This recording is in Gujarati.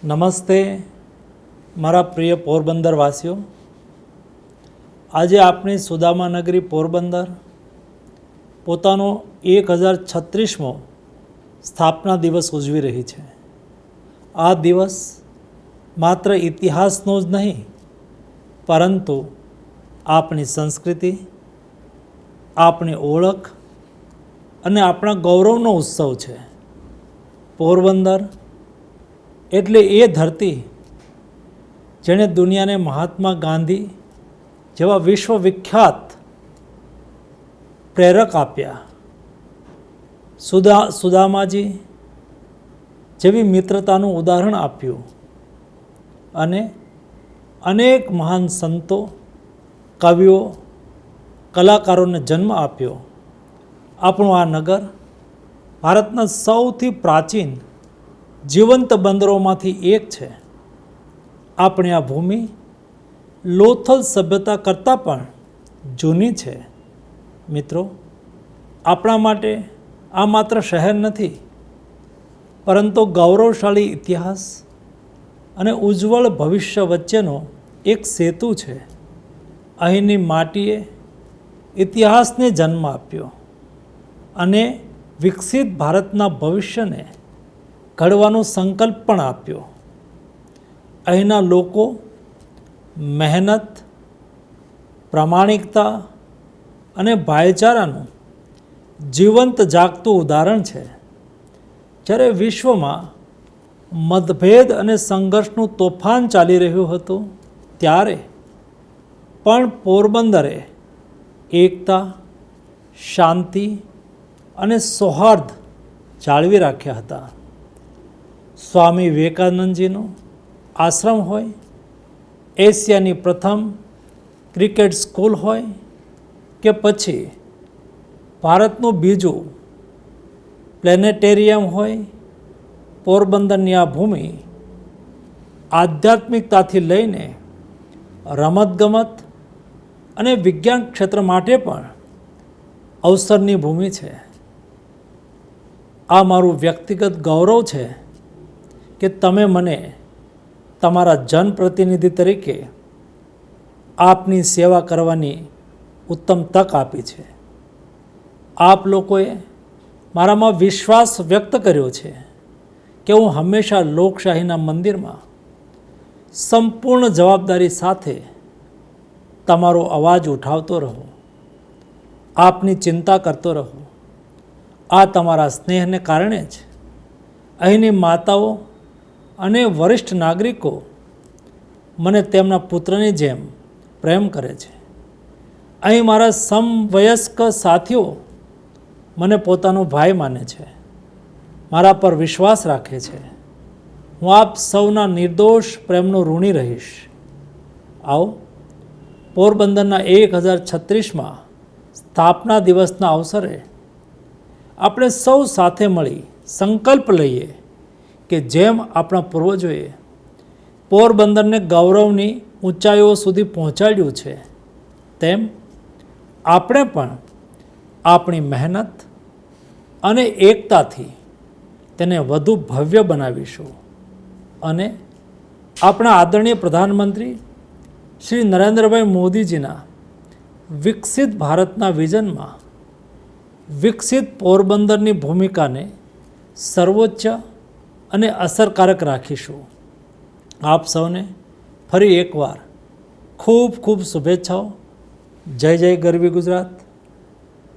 નમસ્તે મારા પ્રિય પોરબંદરવાસીઓ, આજે આપણી સુદામા નગરી પોરબંદર પોતાનો 1036મો સ્થાપના દિવસ ઉજવી રહી છે. આ દિવસ માત્ર ઇતિહાસનો જ નહીં, પરંતુ આપણી સંસ્કૃતિ, આપણી ઓળખ અને આપણા ગૌરવનો ઉત્સવ છે. પોરબંદર એટલે એ ધરતી જેણે દુનિયાને મહાત્મા ગાંધી જેવા વિશ્વવિખ્યાત પ્રેરક આપ્યા, સુદામાજી જેવી મિત્રતાનું ઉદાહરણ આપ્યું અને અનેક મહાન સંતો, કવિઓ, કલાકારોને જન્મ આપ્યો. આપણું આ નગર ભારતના સૌથી પ્રાચીન જીવંત બંદરોમાંથી એક છે. આપણી આ ભૂમિ લોથલ સભ્યતા કરતાં પણ જૂની છે. મિત્રો, આપણા માટે આ માત્ર શહેર નથી, પરંતુ ગૌરવશાળી ઇતિહાસ અને ઉજ્જવળ ભવિષ્ય વચ્ચેનો એક સેતુ છે. અહીંની માટીએ ઇતિહાસને જન્મ આપ્યો અને વિકસિત ભારતના ભવિષ્યને ઘડવાનો સંકલ્પ પણ આપ્યો. અહીંના લોકો મહેનત, પ્રામાણિકતા અને ભાઈચારાનું જીવંત જાગતું ઉદાહરણ છે. જ્યારે વિશ્વમાં મતભેદ અને સંઘર્ષનું તોફાન ચાલી રહ્યું હતું, ત્યારે પણ પોરબંદરે એકતા, શાંતિ અને સૌહાર્દ જાળવી રાખ્યા હતા. સ્વામી વિવેકાનંદજીનો આશ્રમ હોય, એશિયાની પ્રથમ ક્રિકેટ સ્કૂલ હોય કે પછી ભારતનું બીજું પ્લેનેટેરિયમ હોય, પોરબંદરની આ ભૂમિ આધ્યાત્મિકતાથી લઈને રમતગમત અને વિજ્ઞાન ક્ષેત્ર માટે પણ અવસરની ભૂમિ છે. આ મારું વ્યક્તિગત ગૌરવ છે કે તમે મને તમારા જનપ્રતિનિધિ તરીકે આપની સેવા કરવાની ઉત્તમ તક આપી છે. આપ લોકોએ મારામાં વિશ્વાસ વ્યક્ત કર્યો છે કે હું હંમેશા લોકશાહીના મંદિરમાં સંપૂર્ણ જવાબદારી સાથે તમારો અવાજ ઉઠાવતો રહું, આપની ચિંતા કરતો રહું. આ તમારા સ્નેહને કારણે જ અહીંની માતાઓ અને વરિષ્ઠ નાગરિકો મને તેમના પુત્રની જેમ પ્રેમ કરે છે. અહીં મારા સમવયસ્ક સાથીઓ મને પોતાનો ભાઈ માને છે, મારા પર વિશ્વાસ રાખે છે. હું આપ સૌના નિર્દોષ પ્રેમનો ઋણી રહીશ. આવો, પોરબંદરના 1036માં સ્થાપના દિવસના અવસરે આપણે સૌ સાથે મળી સંકલ્પ લઈએ કે જેમ આપણા પૂર્વજોએ પોરબંદરને ગૌરવની ઊંચાઈઓ સુધી પહોંચાડ્યું છે, તેમ આપણે પણ આપણી મહેનત અને એકતાથી તેને વધુ ભવ્ય બનાવીશું અને આપણા આદરણીય પ્રધાનમંત્રી શ્રી નરેન્દ્રભાઈ મોદીજીના વિકસિત ભારતના વિઝનમાં વિકસિત પોરબંદરની ભૂમિકાને સર્વોચ્ચ અને અસરકારક રાખીશું. આપ સૌને ફરી એકવાર ખૂબ ખૂબ શુભેચ્છાઓ. જય જય ગરવી ગુજરાત.